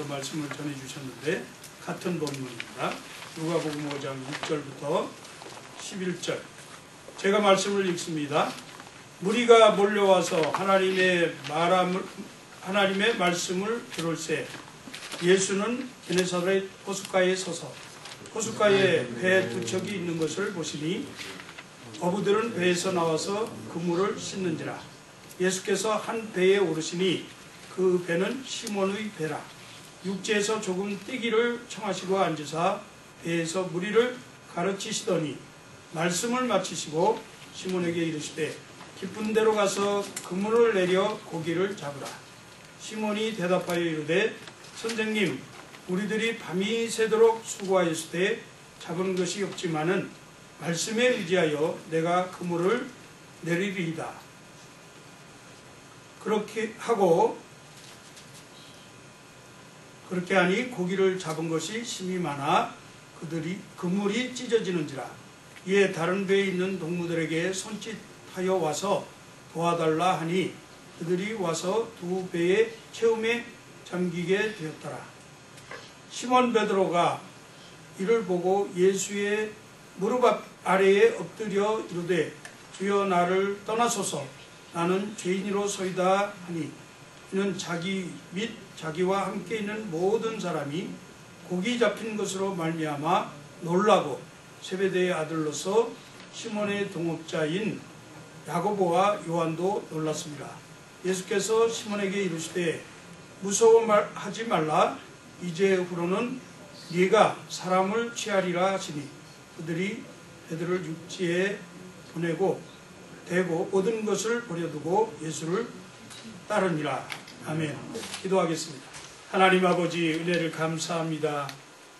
말씀을 전해주셨는데 같은 본문입니다. 누가복음 5장 6절부터 11절. 제가 말씀을 읽습니다. 무리가 몰려와서 하나님의 말씀을 들을새 예수는 게네사렛 호숫가에 서서 호숫가에 배 두 척이 있는 것을 보시니 어부들은 배에서 나와서 그물을 씻는지라. 예수께서 한 배에 오르시니 그 배는 시몬의 배라. 육지에서 조금 뛰기를 청하시고 앉으사 배에서 무리를 가르치시더니 말씀을 마치시고 시몬에게 이르시되 깊은 데로 가서 그물을 내려 고기를 잡으라. 시몬이 대답하여 이르되 선생님, 우리들이 밤이 새도록 수고하였으되 잡은 것이 없지만은 말씀에 의지하여 내가 그물을 내리리이다. 그렇게 하니 고기를 잡은 것이 심히 많아 그물이 찢어지는지라. 이에 다른 배에 있는 동무들에게 손짓하여 와서 도와달라 하니 그들이 와서 두 배의 채움에 잠기게 되었더라. 시몬 베드로가 이를 보고 예수의 무릎 아래에 엎드려 이르되 주여 나를 떠나소서 나는 죄인으로소이다 하니 이는 자기 및 자기와 함께 있는 모든 사람이 고기 잡힌 것으로 말미암아 놀라고 세베대의 아들로서 시몬의 동업자인 야고보와 요한도 놀랐습니다. 예수께서 시몬에게 이르시되 무서워하지 말라. 이제후로는 네가 사람을 취하리라 하시니 그들이 베드로를 육지에 보내고 대고 모든 것을 버려두고 예수를 따르니라. 아멘. 기도하겠습니다. 하나님 아버지, 은혜를 감사합니다.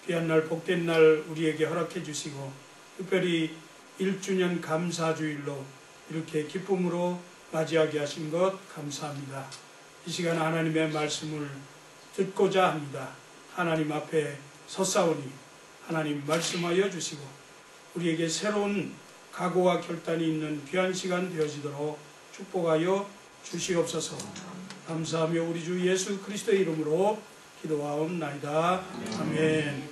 귀한 날, 복된 날 우리에게 허락해 주시고 특별히 1주년 감사주일로 이렇게 기쁨으로 맞이하게 하신 것 감사합니다. 이 시간 하나님의 말씀을 듣고자 합니다. 하나님 앞에 섰사오니 하나님 말씀하여 주시고 우리에게 새로운 각오와 결단이 있는 귀한 시간 되어지도록 축복하여 주시옵소서. 감사하며 우리 주 예수 그리스도의 이름으로 기도하옵나이다. 아멘.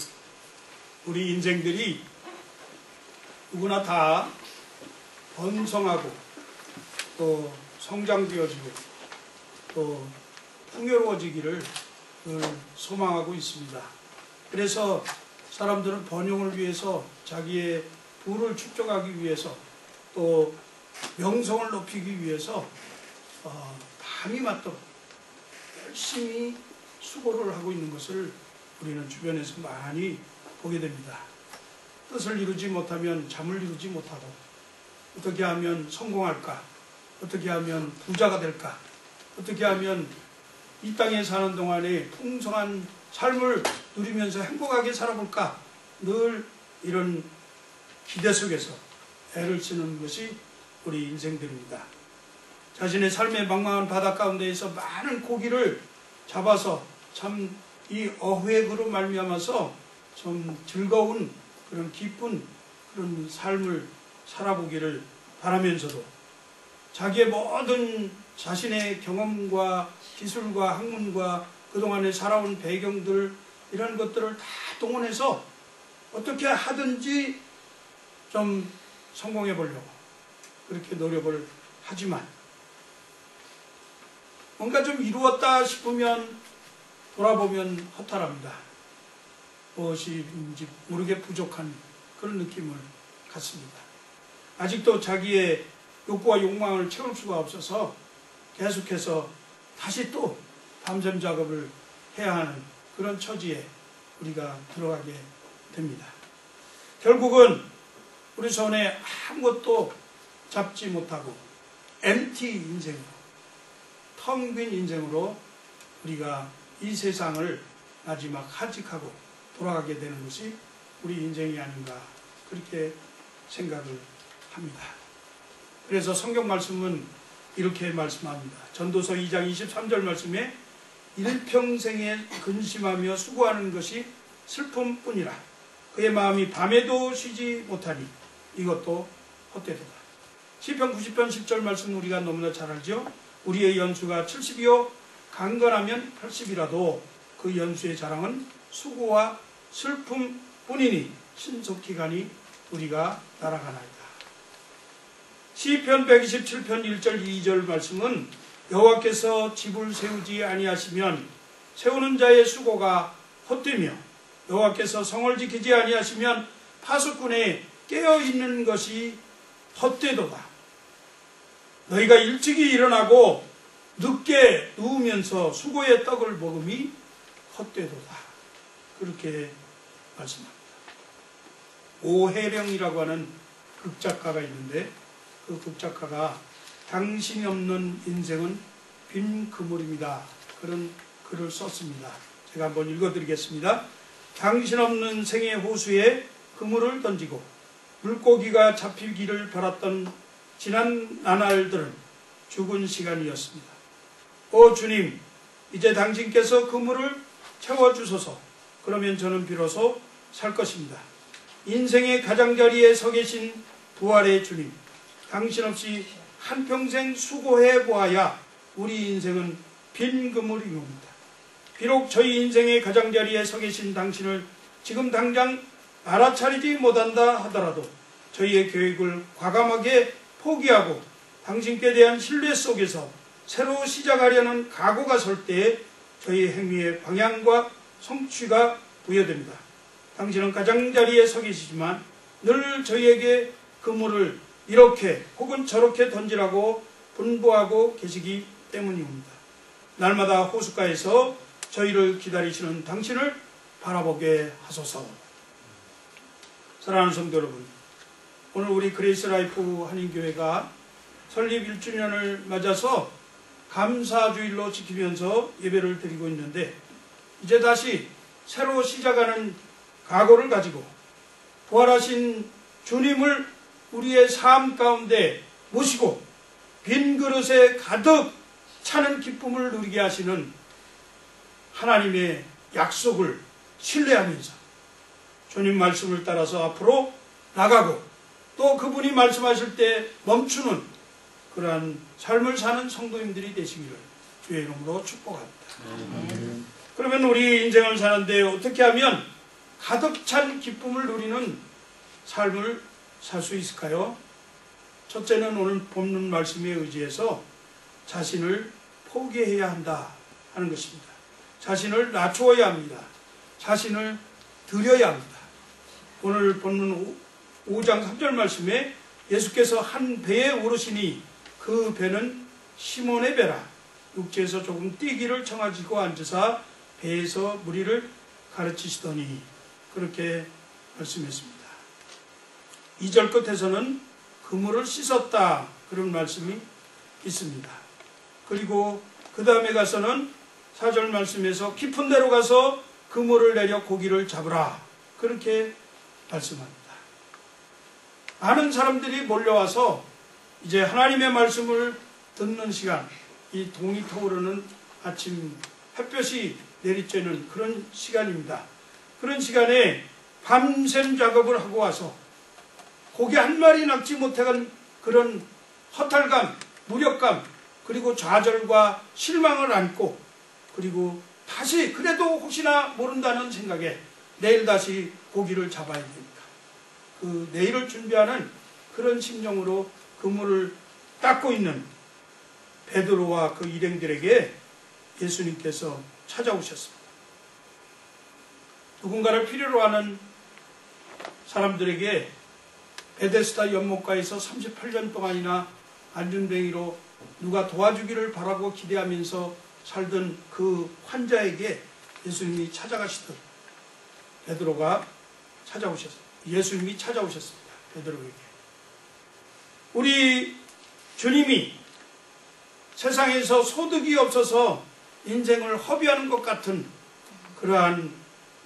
우리 인생들이 누구나 다 번성하고 또 성장되어지고 또 풍요로워지기를 늘 소망하고 있습니다. 그래서 사람들은 번영을 위해서 자기의 부를 축적하기 위해서 또 명성을 높이기 위해서 밤이 맞도록 열심히 수고를 하고 있는 것을 우리는 주변에서 많이 보게 됩니다. 뜻을 이루지 못하면 잠을 이루지 못하고 어떻게 하면 성공할까? 어떻게 하면 부자가 될까? 어떻게 하면 이 땅에 사는 동안에 풍성한 삶을 누리면서 행복하게 살아볼까? 늘 이런 기대 속에서 애를 쓰는 것이 우리 인생들입니다. 자신의 삶의 망망한 바다 가운데에서 많은 고기를 잡아서 참 이 어획으로 말미암아서 좀 즐거운 그런 기쁜 그런 삶을 살아보기를 바라면서도 자기의 모든 자신의 경험과 기술과 학문과 그동안에 살아온 배경들 이런 것들을 다 동원해서 어떻게 하든지 좀 성공해 보려고 그렇게 노력을 하지만 뭔가 좀 이루었다 싶으면 돌아보면 허탈합니다. 무엇인지 모르게 부족한 그런 느낌을 갖습니다. 아직도 자기의 욕구와 욕망을 채울 수가 없어서 계속해서 다시 또 밤샘 작업을 해야 하는 그런 처지에 우리가 들어가게 됩니다. 결국은 우리 손에 아무것도 잡지 못하고 MT 인생으로, 텅 빈 인생으로 우리가 이 세상을 마지막 하직하고 돌아가게 되는 것이 우리 인생이 아닌가 그렇게 생각을 합니다. 그래서 성경 말씀은 이렇게 말씀합니다. 전도서 2장 23절 말씀에 일평생에 근심하며 수고하는 것이 슬픔뿐이라. 그의 마음이 밤에도 쉬지 못하니 이것도 헛되도다. 시편 90편 10절 말씀 우리가 너무나 잘 알죠. 우리의 연수가 70이요 강건하면 80이라도 그 그 연수의 자랑은 수고와 슬픔뿐이니 신속기간이 우리가 날아가나이다. 시편 127편 1절 2절 말씀은 여호와께서 집을 세우지 아니하시면 세우는 자의 수고가 헛되며 여호와께서 성을 지키지 아니하시면 파수꾼에 깨어있는 것이 헛되도다. 너희가 일찍이 일어나고 늦게 누우면서 수고의 떡을 먹음이 헛되도다. 그렇게 말씀합니다. 오해령이라고 하는 극작가가 있는데 그 극작가가 당신이 없는 인생은 빈 그물입니다. 그런 글을 썼습니다. 제가 한번 읽어드리겠습니다. 당신 없는 생의 호수에 그물을 던지고 물고기가 잡히기를 바랐던 지난 나날들은 죽은 시간이었습니다. 오 주님, 이제 당신께서 그물을 채워주소서. 그러면 저는 비로소 살 것입니다. 인생의 가장자리에 서 계신 부활의 주님, 당신 없이 한평생 수고해 보아야 우리 인생은 빈 그물이옵니다. 비록 저희 인생의 가장자리에 서 계신 당신을 지금 당장 알아차리지 못한다 하더라도 저희의 계획을 과감하게 포기하고 당신께 대한 신뢰 속에서 새로 시작하려는 각오가 설 때에 저희 행위의 방향과 성취가 부여됩니다. 당신은 가장자리에 서 계시지만 늘 저희에게 그물을 이렇게 혹은 저렇게 던지라고 분부하고 계시기 때문입니다. 날마다 호숫가에서 저희를 기다리시는 당신을 바라보게 하소서. 사랑하는 성도 여러분, 오늘 우리 그레이스 라이프 한인교회가 설립 1주년을 맞아서 감사주일로 지키면서 예배를 드리고 있는데 이제 다시 새로 시작하는 각오를 가지고 부활하신 주님을 우리의 삶 가운데 모시고 빈 그릇에 가득 차는 기쁨을 누리게 하시는 하나님의 약속을 신뢰하면서 주님 말씀을 따라서 앞으로 나가고 또 그분이 말씀하실 때 멈추는 그러한 삶을 사는 성도님들이 되시기를 주의 이름으로 축복합니다. 그러면 우리 인생을 사는데 어떻게 하면 가득 찬 기쁨을 누리는 삶을 살 수 있을까요? 첫째는 오늘 본문 말씀에 의지해서 자신을 포기해야 한다 하는 것입니다. 자신을 낮추어야 합니다. 자신을 드려야 합니다. 오늘 본문 5장 3절 말씀에 예수께서 한 배에 오르시니 그 배는 시몬의 배라. 육지에서 조금 뛰기를 청하시고 앉으사 배에서 무리를 가르치시더니 그렇게 말씀했습니다. 2절 끝에서는 그물을 씻었다 그런 말씀이 있습니다. 그리고 그 다음에 가서는 4절 말씀에서 깊은 데로 가서 그물을 내려 고기를 잡으라 그렇게 말씀합니다. 많은 사람들이 몰려와서 이제 하나님의 말씀을 듣는 시간, 이 동이 터오르는 아침 햇볕이 내리쬐는 그런 시간입니다. 그런 시간에 밤샘 작업을 하고 와서 고기 한 마리 낚지 못한 그런 허탈감, 무력감, 그리고 좌절과 실망을 안고 그리고 다시 그래도 혹시나 모른다는 생각에 내일 다시 고기를 잡아야 되니까 그 내일을 준비하는 그런 심정으로 그물을 닦고 있는 베드로와 그 일행들에게 예수님께서 찾아오셨습니다. 누군가를 필요로 하는 사람들에게 베데스다 연못가에서 38년 동안이나 안전뱅이로 누가 도와주기를 바라고 기대하면서 살던 그 환자에게 예수님이 찾아가시던 베드로가 찾아오셨습니다. 예수님이 찾아오셨습니다. 베드로에게. 우리 주님이 세상에서 소득이 없어서 인생을 허비하는 것 같은 그러한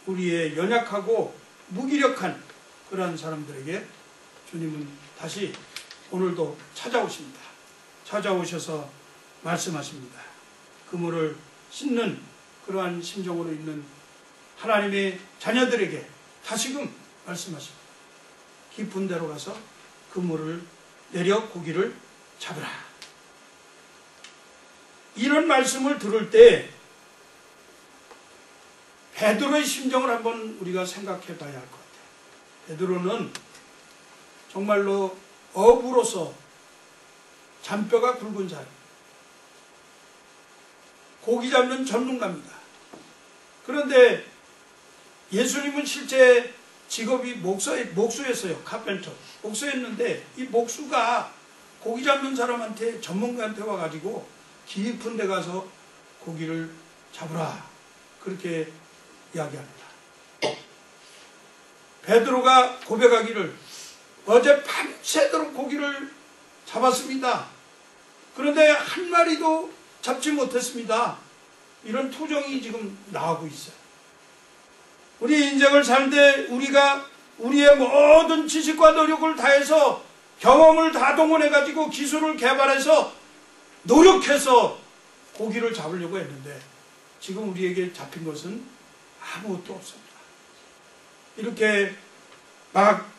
우리의 연약하고 무기력한 그러한 사람들에게 주님은 다시 오늘도 찾아오십니다. 찾아오셔서 말씀하십니다. 그물을 씻는 그러한 심정으로 있는 하나님의 자녀들에게 다시금 말씀하십니다. 깊은 데로 가서 그물을 내려 고기를 잡으라. 이런 말씀을 들을 때 베드로의 심정을 한번 우리가 생각해 봐야 할 것 같아요. 베드로는 정말로 어부로서 잔뼈가 굵은 사람, 고기 잡는 전문가입니다. 그런데 예수님은 실제 직업이 목수였어요. 카펜터. 목수였는데 이 목수가 고기 잡는 사람한테, 전문가한테 와가지고 깊은 데 가서 고기를 잡으라, 그렇게 이야기합니다. 베드로가 고백하기를 어제 밤새도록 고기를 잡았습니다. 그런데 한 마리도 잡지 못했습니다. 이런 투정이 지금 나오고 있어요. 우리 인생을 살 때 우리가 우리의 모든 지식과 노력을 다해서, 경험을 다 동원해가지고 기술을 개발해서 노력해서 고기를 잡으려고 했는데 지금 우리에게 잡힌 것은 아무것도 없습니다. 이렇게 막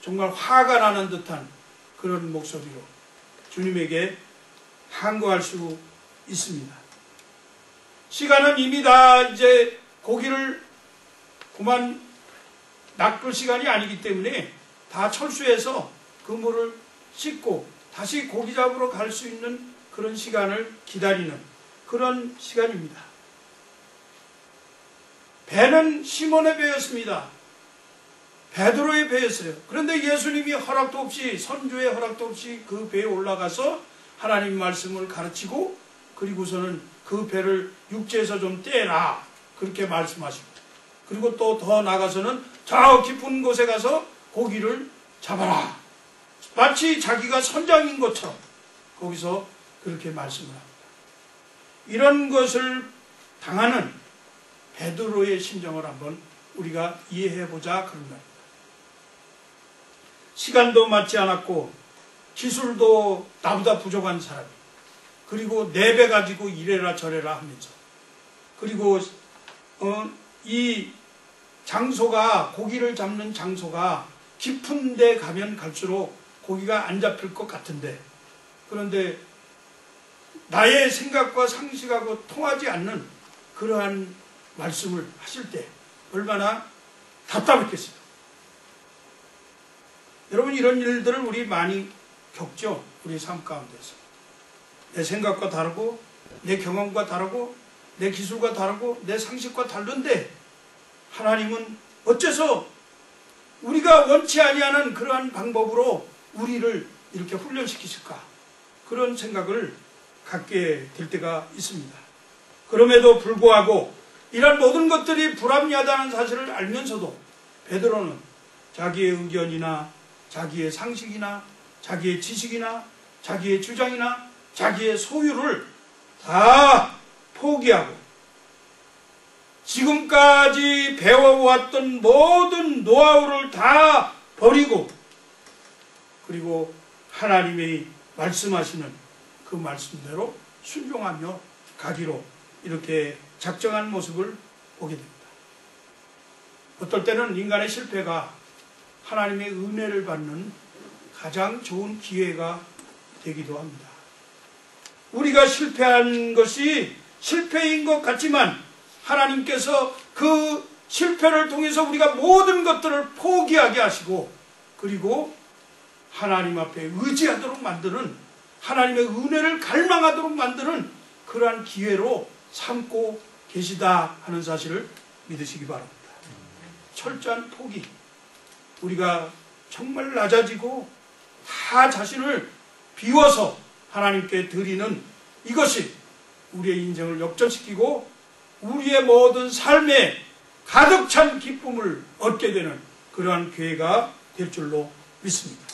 정말 화가 나는 듯한 그런 목소리로 주님에게 항거할 수 있습니다. 시간은 이미 다 이제 고기를 그만 낚을 시간이 아니기 때문에 다 철수해서 그물을 씻고 다시 고기 잡으러 갈 수 있는 그런 시간을 기다리는 그런 시간입니다. 배는 시몬의 배였습니다. 베드로의 배였어요. 그런데 예수님이 허락도 없이, 선조의 허락도 없이 그 배에 올라가서 하나님 말씀을 가르치고, 그리고서는 그 배를 육지에서 좀 떼라, 그렇게 말씀하시고, 그리고 또 더 나가서는 저 깊은 곳에 가서 고기를 잡아라, 마치 자기가 선장인 것처럼 거기서 그렇게 말씀을 합니다. 이런 것을 당하는 베드로의 심정을 한번 우리가 이해해보자 그런 말입니다. 시간도 맞지 않았고 기술도 나보다 부족한 사람이, 그리고 내 배 가지고 이래라 저래라 하면서, 그리고 이 장소가, 고기를 잡는 장소가 깊은 데 가면 갈수록 고기가 안 잡힐 것 같은데, 그런데 나의 생각과 상식하고 통하지 않는 그러한 말씀을 하실 때 얼마나 답답했겠어요. 여러분, 이런 일들을 우리 많이 겪죠. 우리 삶 가운데서. 내 생각과 다르고, 내 경험과 다르고, 내 기술과 다르고, 내 상식과 다른데 하나님은 어째서 우리가 원치 아니하는 그러한 방법으로 우리를 이렇게 훈련시키실까? 그런 생각을 갖게 될 때가 있습니다. 그럼에도 불구하고 이런 모든 것들이 불합리하다는 사실을 알면서도 베드로는 자기의 의견이나 자기의 상식이나 자기의 지식이나 자기의 주장이나 자기의 소유를 다 포기하고 지금까지 배워왔던 모든 노하우를 다 버리고, 그리고 하나님이 말씀하시는 그 말씀대로 순종하며 가기로 이렇게 작정한 모습을 보게 됩니다. 어떨 때는 인간의 실패가 하나님의 은혜를 받는 가장 좋은 기회가 되기도 합니다. 우리가 실패한 것이 실패인 것 같지만 하나님께서 그 실패를 통해서 우리가 모든 것들을 포기하게 하시고, 그리고 하나님 앞에 의지하도록 만드는, 하나님의 은혜를 갈망하도록 만드는 그러한 기회로 삼고 계시다 하는 사실을 믿으시기 바랍니다. 철저한 포기, 우리가 정말 낮아지고 다 자신을 비워서 하나님께 드리는 이것이 우리의 인생을 역전시키고 우리의 모든 삶에 가득 찬 기쁨을 얻게 되는 그러한 기회가 될 줄로 믿습니다.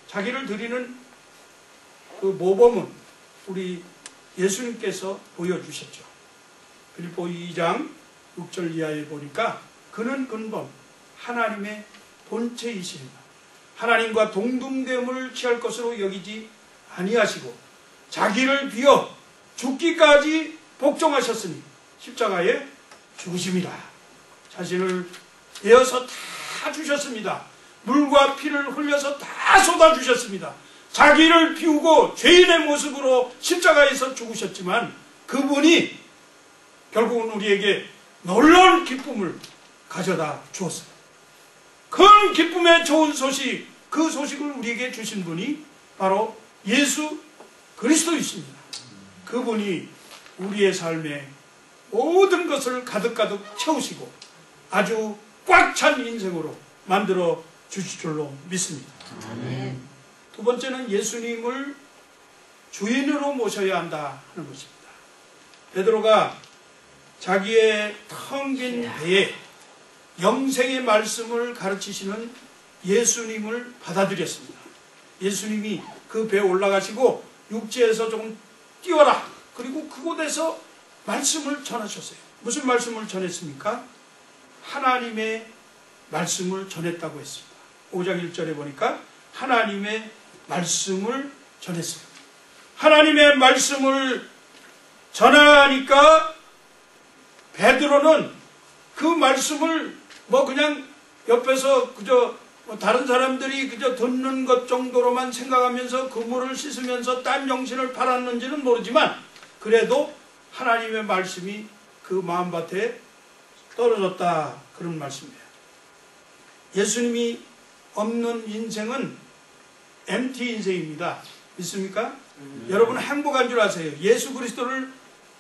자기를 드리는 그 모범은 우리 예수님께서 보여주셨죠. 빌립보 2장 6절 이하에 보니까 그는 근본 하나님의 본체이시니라. 하나님과 동등됨을 취할 것으로 여기지 아니하시고 자기를 비워 죽기까지 복종하셨으니 십자가에 죽으심이라. 자신을 내어서 다 주셨습니다. 물과 피를 흘려서 다 쏟아주셨습니다. 자기를 비우고 죄인의 모습으로 십자가에서 죽으셨지만 그분이 결국은 우리에게 놀라운 기쁨을 가져다 주었어요. 큰 기쁨의 좋은 소식, 그 소식을 우리에게 주신 분이 바로 예수 그리스도이십니다. 그분이 우리의 삶에 모든 것을 가득가득 채우시고 아주 꽉 찬 인생으로 만들어 주실 줄로 믿습니다. 아멘. 두 번째는 예수님을 주인으로 모셔야 한다 하는 것입니다. 베드로가 자기의 텅 빈 배에 영생의 말씀을 가르치시는 예수님을 받아들였습니다. 예수님이 그 배에 올라가시고 육지에서 조금 뛰어라. 그리고 그곳에서 말씀을 전하셨어요. 무슨 말씀을 전했습니까? 하나님의 말씀을 전했다고 했습니다. 5장 1절에 보니까 하나님의 말씀을 전했어요. 하나님의 말씀을 전하니까 베드로는 그 말씀을 그냥 옆에서 그저 다른 사람들이 그저 듣는 것 정도로만 생각하면서 그물을 씻으면서 딴 정신을 팔았는지는 모르지만 그래도 하나님의 말씀이 그 마음밭에 떨어졌다 그런 말씀이에요. 예수님이 없는 인생은 MT 인생입니다. 믿습니까? 여러분 행복한 줄 아세요. 예수 그리스도를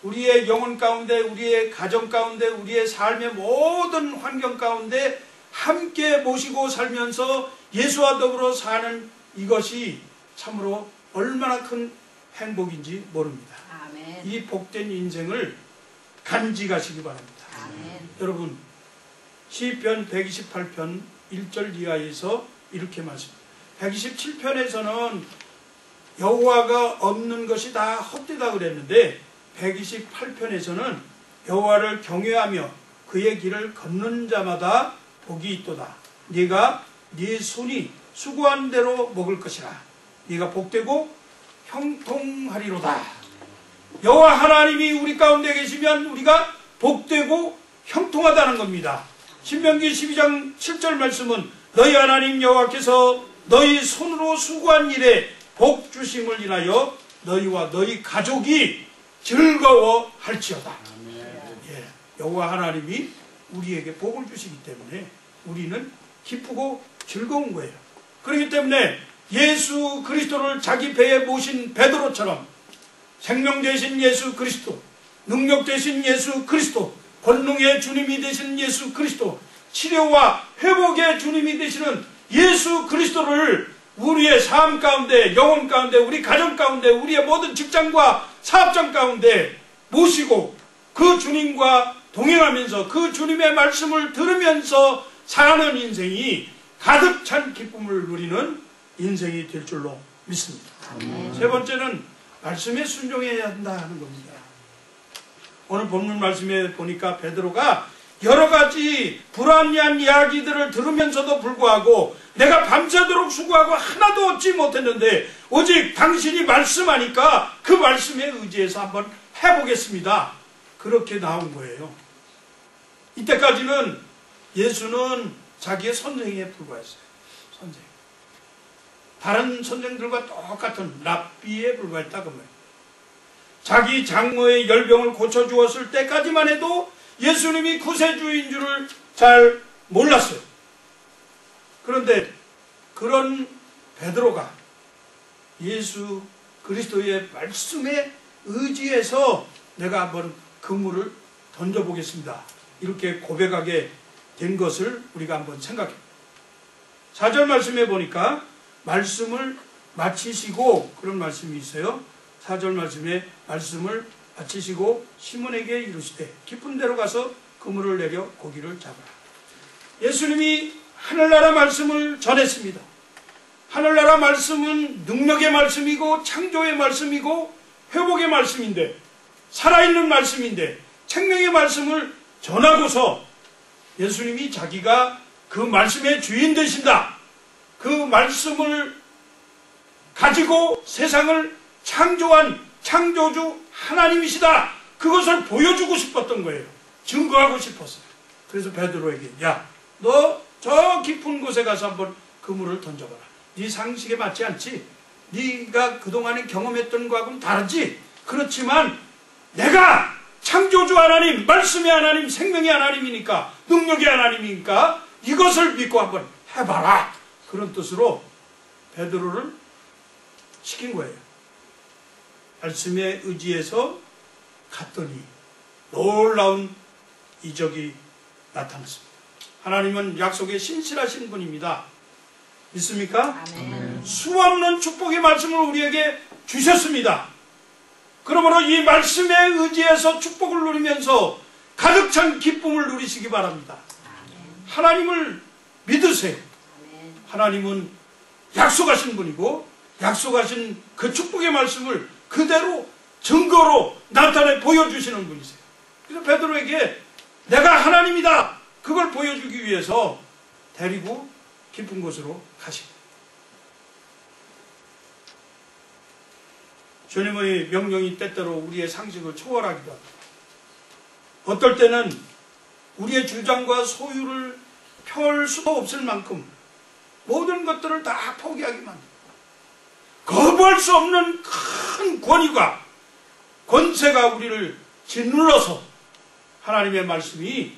우리의 영혼 가운데, 우리의 가정 가운데, 우리의 삶의 모든 환경 가운데 함께 모시고 살면서 예수와 더불어 사는 이것이 참으로 얼마나 큰 행복인지 모릅니다. 아멘. 이 복된 인생을 간직하시기 바랍니다. 아멘. 여러분 시편 128편 1절 이하에서 이렇게 말씀합니다. 127편에서는 여호와가 없는 것이 다 헛되다 그랬는데 128편에서는 여호와를 경외하며 그의 길을 걷는 자마다 복이 있도다. 네가 네 손이 수고한 대로 먹을 것이라. 네가 복되고 형통하리로다. 여호와 하나님이 우리 가운데 계시면 우리가 복되고 형통하다는 겁니다. 신명기 12장 7절 말씀은 너희 하나님 여호와께서 너희 손으로 수고한 일에 복 주심을 인하여 너희와 너희 가족이 즐거워할지어다. 예, 여호와 하나님이 우리에게 복을 주시기 때문에 우리는 기쁘고 즐거운 거예요. 그렇기 때문에 예수 그리스도를 자기 배에 모신 베드로처럼 생명 되신 예수 그리스도, 능력 되신 예수 그리스도, 권능의 주님이 되신 예수 그리스도, 치료와 회복의 주님이 되시는 예수 그리스도를 우리의 삶 가운데, 영혼 가운데, 우리 가정 가운데, 우리의 모든 직장과 사업장 가운데 모시고 그 주님과 동행하면서 그 주님의 말씀을 들으면서 사는 인생이 가득 찬 기쁨을 누리는 인생이 될 줄로 믿습니다. 세 번째는 말씀에 순종해야 한다는 겁니다. 오늘 본문 말씀에 보니까 베드로가 여러 가지 불합리한 이야기들을 들으면서도 불구하고 내가 밤새도록 수고하고 하나도 얻지 못했는데 오직 당신이 말씀하니까 그 말씀에 의지해서 한번 해보겠습니다. 그렇게 나온 거예요. 이때까지는 예수는 자기의 선생에 불과했어요. 선생. 다른 선생들과 똑같은 랍비에 불과했다 그 말이에요. 자기 장모의 열병을 고쳐주었을 때까지만 해도 예수님이 구세주인 줄을 잘 몰랐어요. 그런데 그런 베드로가 예수 그리스도의 말씀에 의지해서 내가 한번 그물을 던져보겠습니다. 이렇게 고백하게 된 것을 우리가 한번 생각해. 4절 말씀에 보니까 말씀을 마치시고 그런 말씀이 있어요. 4절 말씀에 말씀을 마치시고 시몬에게 이르시되 깊은 데로 가서 그물을 내려 고기를 잡아라. 예수님이 하늘나라 말씀을 전했습니다. 하늘나라 말씀은 능력의 말씀이고 창조의 말씀이고 회복의 말씀인데 살아있는 말씀인데 생명의 말씀을 전하고서 예수님이 자기가 그 말씀의 주인 되신다. 그 말씀을 가지고 세상을 창조한 창조주 하나님이시다. 그것을 보여주고 싶었던 거예요. 증거하고 싶었어요. 그래서 베드로에게 야, 너 저 깊은 곳에 가서 한번 그물을 던져봐라. 네 상식에 맞지 않지? 네가 그동안에 경험했던 거하고는 다르지? 그렇지만 내가 창조주 하나님, 말씀의 하나님, 생명의 하나님이니까, 능력의 하나님이니까 이것을 믿고 한번 해봐라. 그런 뜻으로 베드로를 시킨 거예요. 말씀에 의지해서 갔더니 놀라운 이적이 나타났습니다. 하나님은 약속에 신실하신 분입니다. 믿습니까? 아멘. 수없는 축복의 말씀을 우리에게 주셨습니다. 그러므로 이 말씀에 의지해서 축복을 누리면서 가득 찬 기쁨을 누리시기 바랍니다. 하나님을 믿으세요. 하나님은 약속하신 분이고 약속하신 그 축복의 말씀을 그대로 증거로 나타내 보여주시는 분이세요. 그래서 베드로에게 내가 하나님이다, 그걸 보여주기 위해서 데리고 깊은 곳으로 가십니다. 주님의 명령이 때때로 우리의 상식을 초월하기도 합니다. 어떨 때는 우리의 주장과 소유를 펼 수도 없을 만큼 모든 것들을 다 포기하게 만듭니다. 거부할 수 없는 큰 권위가, 권세가 우리를 짓눌러서 하나님의 말씀이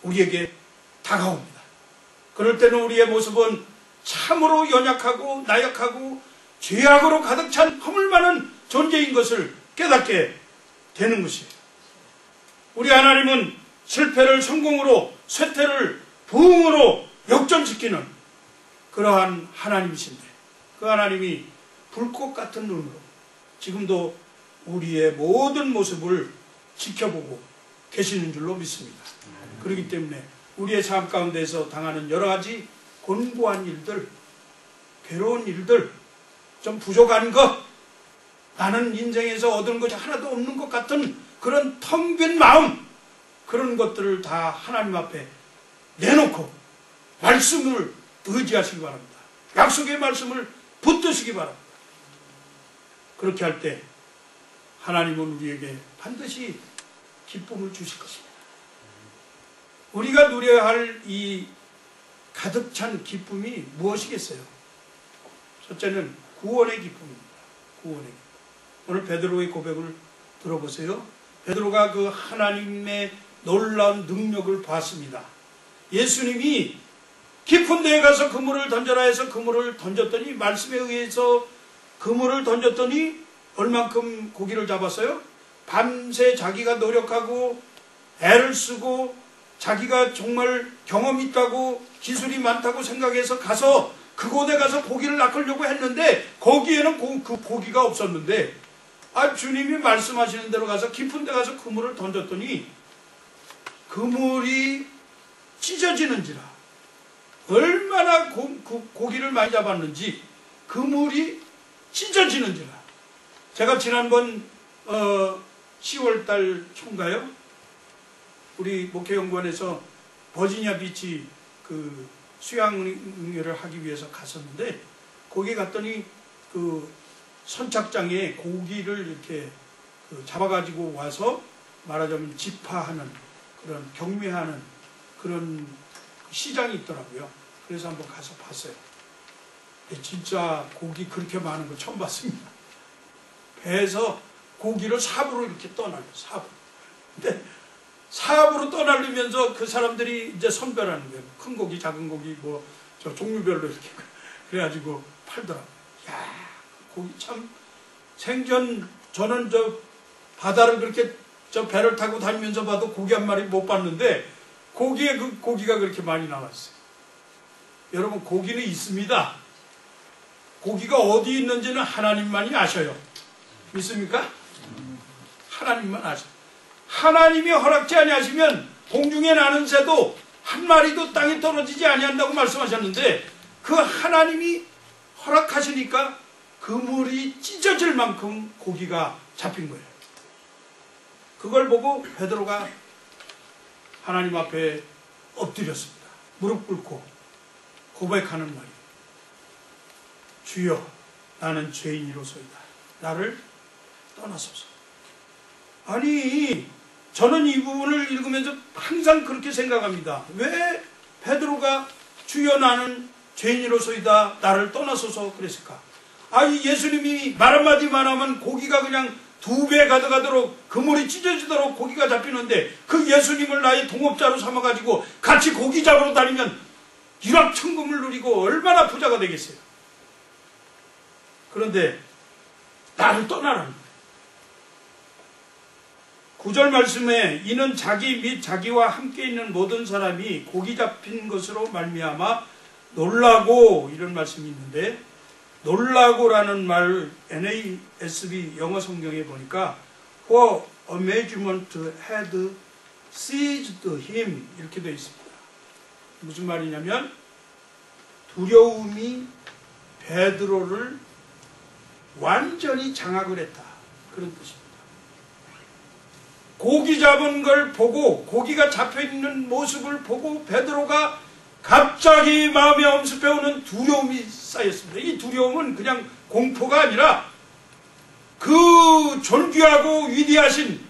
우리에게 다가옵니다. 그럴 때는 우리의 모습은 참으로 연약하고 나약하고 죄악으로 가득 찬 허물 많은 존재인 것을 깨닫게 되는 것이에요. 우리 하나님은 실패를 성공으로, 쇠퇴를 부흥으로 역전시키는 그러한 하나님이신데, 그 하나님이 불꽃 같은 눈으로 지금도 우리의 모든 모습을 지켜보고 계시는 줄로 믿습니다. 그렇기 때문에 우리의 삶 가운데서 당하는 여러 가지 곤고한 일들, 괴로운 일들, 좀 부족한 것, 나는 인생에서 얻은 것이 하나도 없는 것 같은 그런 텅 빈 마음, 그런 것들을 다 하나님 앞에 내놓고 말씀을 의지하시기 바랍니다. 약속의 말씀을 붙드시기 바랍니다. 그렇게 할 때 하나님은 우리에게 반드시 기쁨을 주실 것입니다. 우리가 누려야 할 이 가득 찬 기쁨이 무엇이겠어요? 첫째는 구원의 기쁨입니다. 구원의 기쁨. 오늘 베드로의 고백을 들어보세요. 베드로가 그 하나님의 놀라운 능력을 봤습니다. 예수님이 깊은 데에 가서 그물을 던져라 해서 그물을 던졌더니, 말씀에 의해서 그물을 던졌더니 얼만큼 고기를 잡았어요? 밤새 자기가 노력하고 애를 쓰고 자기가 정말 경험이 있다고 기술이 많다고 생각해서 가서 그곳에 가서 고기를 낚으려고 했는데 거기에는 그 고기가 없었는데, 주님이 말씀하시는 대로 가서 깊은 데 가서 그물을 던졌더니 그물이 찢어지는지라. 얼마나 고기를 많이 잡았는지 그물이 찢어지는지라. 제가 지난번 10월달 초인가요? 우리 목회연구원에서 버지니아 비치 그 수양을 하기 위해서 갔었는데, 거기 갔더니 그 선착장에 고기를 이렇게 잡아가지고 와서 말하자면 집화하는, 그런 경매하는 그런 시장이 있더라고요. 그래서 한번 가서 봤어요. 진짜 고기 그렇게 많은 거 처음 봤습니다. 배에서 고기를 삽으로 이렇게 떠날려, 삽으로. 근데 삽으로 떠날리면서 그 사람들이 이제 선별하는 거예요. 큰 고기, 작은 고기, 저 종류별로 이렇게. 그래가지고 팔더라고요. 야, 고기 참 생전 저는 바다를 그렇게 배를 타고 다니면서 봐도 고기 한 마리 못 봤는데 고기가 그렇게 많이 나왔어요. 여러분, 고기는 있습니다. 고기가 어디 있는지는 하나님만이 아셔요. 믿습니까? 하나님만 아셔요. 하나님이 허락지 아니하시면 공중에 나는 새도 한 마리도 땅에 떨어지지 아니한다고 말씀하셨는데, 그 하나님이 허락하시니까 그물이 찢어질 만큼 고기가 잡힌 거예요. 그걸 보고 베드로가 하나님 앞에 엎드렸습니다. 무릎 꿇고 고백하는 말이, 주여, 나는 죄인이로소이다. 나를 떠나소서. 아니, 저는 이 부분을 읽으면서 항상 그렇게 생각합니다. 왜 베드로가 주여, 나는 죄인이로소이다, 나를 떠나소서 그랬을까? 예수님이 말 한마디만 하면 고기가 그냥 2배 가져가도록 그물이 찢어지도록 고기가 잡히는데 그 예수님을 나의 동업자로 삼아가지고 같이 고기 잡으러 다니면 일확천금을 누리고 얼마나 부자가 되겠어요. 그런데 나를 떠나라는 거예요. 9절 말씀에 이는 자기 및 자기와 함께 있는 모든 사람이 고기 잡힌 것으로 말미암아 놀라고, 이런 말씀이 있는데, 놀라고라는 말 NASB 영어 성경에 보니까 For amazement had seized him 이렇게 되어 있습니다. 무슨 말이냐면 두려움이 베드로를 완전히 장악을 했다, 그런 뜻입니다. 고기 잡은 걸 보고, 고기가 잡혀있는 모습을 보고 베드로가 갑자기 마음에 엄습해오는 두려움이 쌓였습니다. 이 두려움은 그냥 공포가 아니라 그 존귀하고 위대하신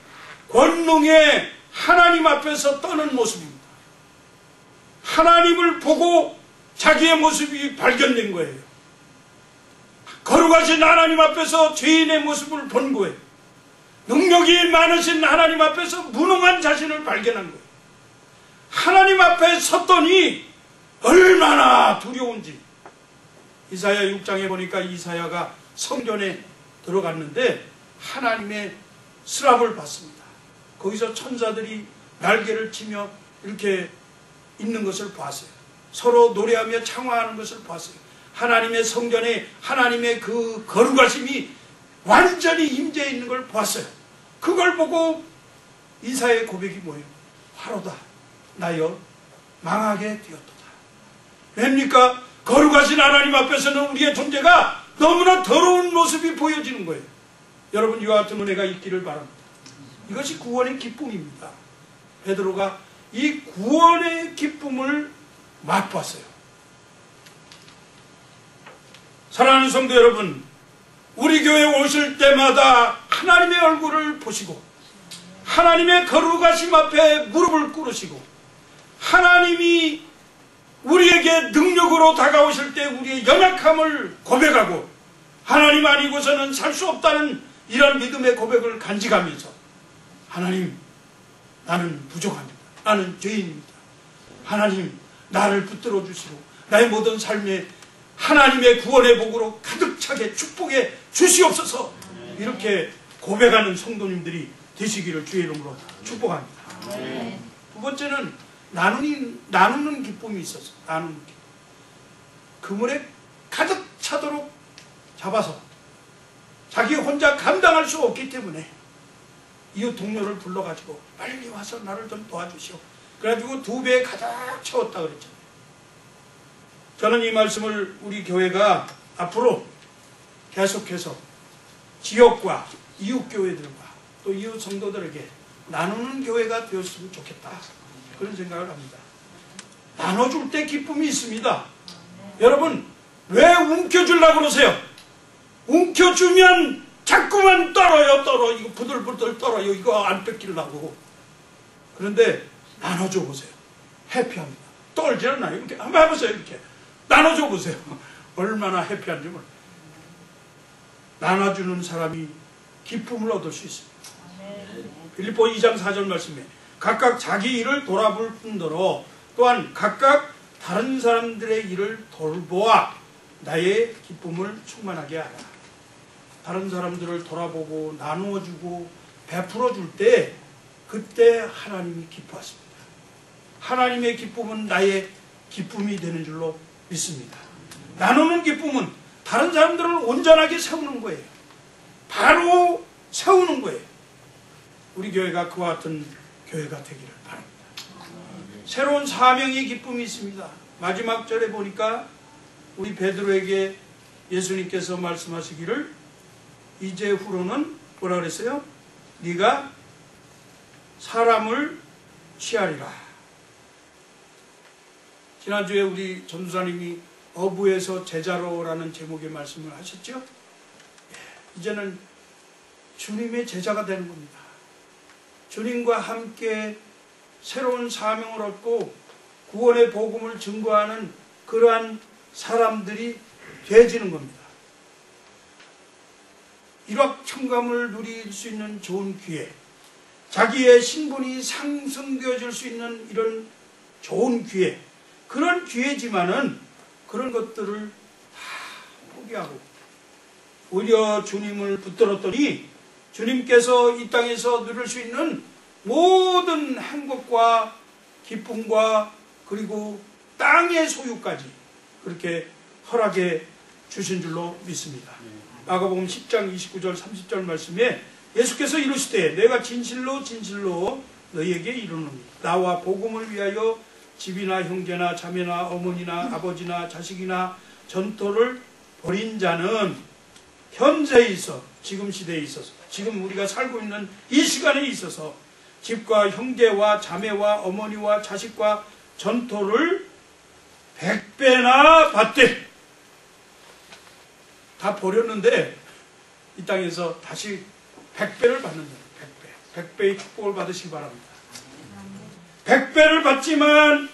권능의 하나님 앞에서 떠는 모습입니다. 하나님을 보고 자기의 모습이 발견된 거예요. 거룩하신 하나님 앞에서 죄인의 모습을 본 거예요. 능력이 많으신 하나님 앞에서 무능한 자신을 발견한 거예요. 하나님 앞에 섰더니 얼마나 두려운지. 이사야 6장에 보니까 이사야가 성전에 들어갔는데 하나님의 스랍을 봤습니다. 거기서 천사들이 날개를 치며 이렇게 있는 것을 봤어요. 서로 노래하며 창화하는 것을 봤어요. 하나님의 성전에 하나님의 그 거룩하심이 완전히 임재해 있는 걸 봤어요. 그걸 보고 이사야의 고백이 뭐예요? 화로다 나여 망하게 되었도다. 뭡니까? 거룩하신 하나님 앞에서는 우리의 존재가 너무나 더러운 모습이 보여지는 거예요. 여러분, 이와 같은 은혜가 있기를 바랍니다. 이것이 구원의 기쁨입니다. 베드로가 이 구원의 기쁨을 맛봤어요. 사랑하는 성도 여러분, 우리 교회 오실 때마다 하나님의 얼굴을 보시고 하나님의 거룩하심 앞에 무릎을 꿇으시고 하나님이 우리에게 능력으로 다가오실 때 우리의 연약함을 고백하고 하나님 아니고서는 살 수 없다는 이런 믿음의 고백을 간직하면서 하나님, 나는 부족합니다. 나는 죄인입니다. 하나님, 나를 붙들어 주시고 나의 모든 삶에 하나님의 구원의 복으로 가득 차게 축복해 주시옵소서. 이렇게 고백하는 성도님들이 되시기를 주의 이름으로 축복합니다. 두 번째는 나누는 기쁨이 있었어. 나누는 기쁨. 그물에 가득 차도록 잡아서 자기 혼자 감당할 수 없기 때문에 이웃 동료를 불러가지고 빨리 와서 나를 좀 도와주시오. 그래가지고 2배에 가득 채웠다 그랬잖아요. 저는 이 말씀을 우리 교회가 앞으로 계속해서 지역과 이웃 교회들과 또 이웃 성도들에게 나누는 교회가 되었으면 좋겠다, 그런 생각을 합니다. 나눠줄 때 기쁨이 있습니다. 여러분, 왜 움켜주려고 그러세요? 움켜주면 자꾸만 떨어. 이거 부들부들 떨어요. 이거 안 뺏기려고. 그런데 나눠줘 보세요. 해피합니다. 떨지 않나요? 이렇게 한번 해보세요. 이렇게 나눠줘 보세요. 얼마나 해피한지 몰라요. 나눠주는 사람이 기쁨을 얻을 수 있습니다. 빌립보 2장 4절 말씀에 각각 자기 일을 돌아볼 뿐더러 또한 각각 다른 사람들의 일을 돌보아 나의 기쁨을 충만하게 하라. 다른 사람들을 돌아보고 나누어주고 베풀어줄 때 그때 하나님이 기뻐하십니다. 하나님의 기쁨은 나의 기쁨이 되는 줄로 믿습니다. 나누는 기쁨은 다른 사람들을 온전하게 세우는 거예요. 바로 세우는 거예요. 우리 교회가 그와 같은 교회가 되기를 바랍니다. 새로운 사명의 기쁨이 있습니다. 마지막 절에 보니까 우리 베드로에게 예수님께서 말씀하시기를 이제후로는 뭐라 그랬어요? 네가 사람을 취하리라. 지난주에 우리 전도사님이 어부에서 제자로라는 제목의 말씀을 하셨죠? 이제는 주님의 제자가 되는 겁니다. 주님과 함께 새로운 사명을 얻고 구원의 복음을 증거하는 그러한 사람들이 되어지는 겁니다. 일확천감을 누릴 수 있는 좋은 기회, 자기의 신분이 상승되어질 수 있는 이런 좋은 기회, 그런 기회지만은 그런 것들을 다 포기하고 오히려 주님을 붙들었더니 주님께서 이 땅에서 누릴 수 있는 모든 행복과 기쁨과 그리고 땅의 소유까지 그렇게 허락해 주신 줄로 믿습니다. 마가복음 10장 29절 30절 말씀에 예수께서 이르시되 내가 진실로 진실로 너희에게 이르노니 나와 복음을 위하여 집이나 형제나 자매나 어머니나 아버지나 자식이나 전토를 벌인 자는 현재에 있어 지금 시대에 있어서 지금 우리가 살고 있는 이 시간에 있어서 집과 형제와 자매와 어머니와 자식과 전토를 100배나 받되, 다 버렸는데 이 땅에서 다시 100배를 받는다. 100배. 100배의 축복을 받으시기 바랍니다. 100배를 받지만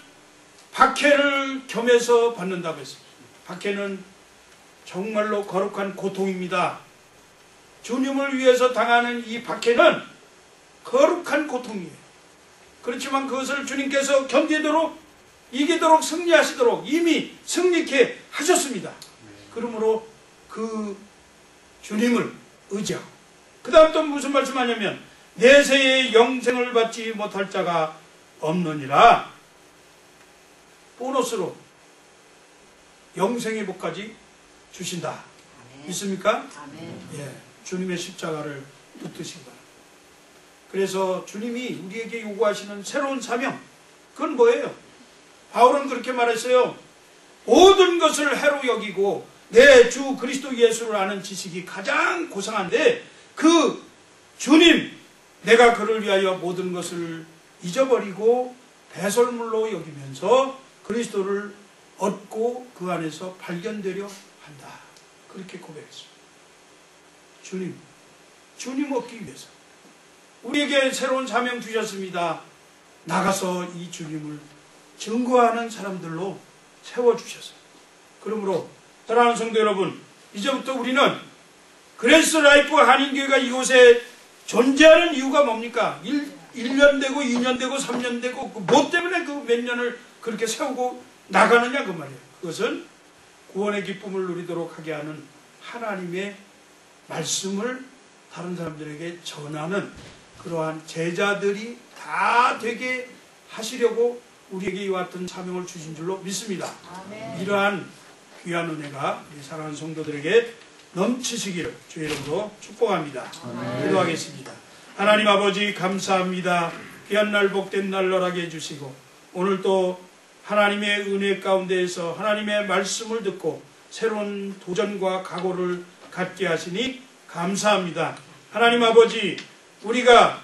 박해를 겸해서 받는다고 했습니다. 박해는 정말로 거룩한 고통입니다. 주님을 위해서 당하는 이 박해는 거룩한 고통이에요. 그렇지만 그것을 주님께서 견디도록 이기도록 승리하시도록 이미 승리케 하셨습니다. 그러므로 그 주님을 의지하고 그 다음 또 무슨 말씀하냐면 내세의 영생을 받지 못할 자가 없느니라. 보너스로 영생의 복까지 주신다. 아멘. 믿습니까? 아멘. 예, 주님의 십자가를 붙드시기 바랍니다. 그래서 주님이 우리에게 요구하시는 새로운 사명, 그건 뭐예요? 바울은 그렇게 말했어요. 모든 것을 해로 여기고 내 주 그리스도 예수를 아는 지식이 가장 고상한데 그 주님, 내가 그를 위하여 모든 것을 잊어버리고 배설물로 여기면서 그리스도를 얻고 그 안에서 발견되려 한다. 그렇게 고백했습니다. 주님 얻기 위해서 우리에게 새로운 사명 주셨습니다. 나가서 이 주님을 증거하는 사람들로 세워주셨어요. 그러므로 사랑하는 성도 여러분, 이제부터 우리는 그레이스 라이프 한인교회가 이곳에 존재하는 이유가 뭡니까? 1년 되고 2년 되고 3년 되고 뭐 때문에 그 몇 년을 그렇게 세우고 나가느냐 그 말이에요. 그것은 구원의 기쁨을 누리도록 하게 하는 하나님의 말씀을 다른 사람들에게 전하는 그러한 제자들이 다 되게 하시려고 우리에게 이와 같은 사명을 주신 줄로 믿습니다. 아멘. 이러한 귀한 은혜가 우리 사랑하는 성도들에게 넘치시기를 주의 이름으로 축복합니다. 아멘. 기도하겠습니다. 하나님 아버지 감사합니다. 귀한 날 복된 날 너라게 해주시고 오늘 또 하나님의 은혜 가운데에서 하나님의 말씀을 듣고 새로운 도전과 각오를 갖게 하시니 감사합니다. 하나님 아버지, 우리가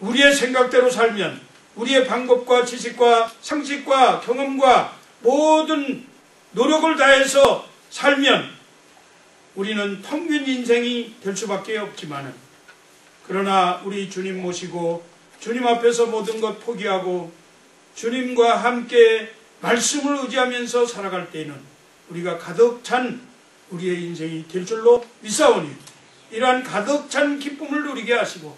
우리의 생각대로 살면 우리의 방법과 지식과 상식과 경험과 모든 노력을 다해서 살면 우리는 텅 빈 인생이 될 수밖에 없지만은, 그러나 우리 주님 모시고 주님 앞에서 모든 것 포기하고 주님과 함께 말씀을 의지하면서 살아갈 때에는 우리가 가득 찬 우리의 인생이 될 줄로 믿사오니 이러한 가득 찬 기쁨을 누리게 하시고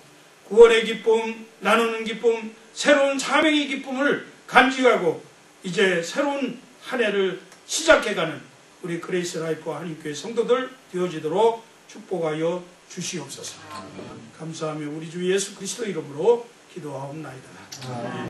구원의 기쁨, 나누는 기쁨, 새로운 사명의 기쁨을 간직하고 이제 새로운 한 해를 시작해가는 우리 그레이스 라이프 한인교회 성도들 되어지도록 축복하여 주시옵소서. 감사하며 우리 주 예수 그리스도 이름으로 기도하옵나이다.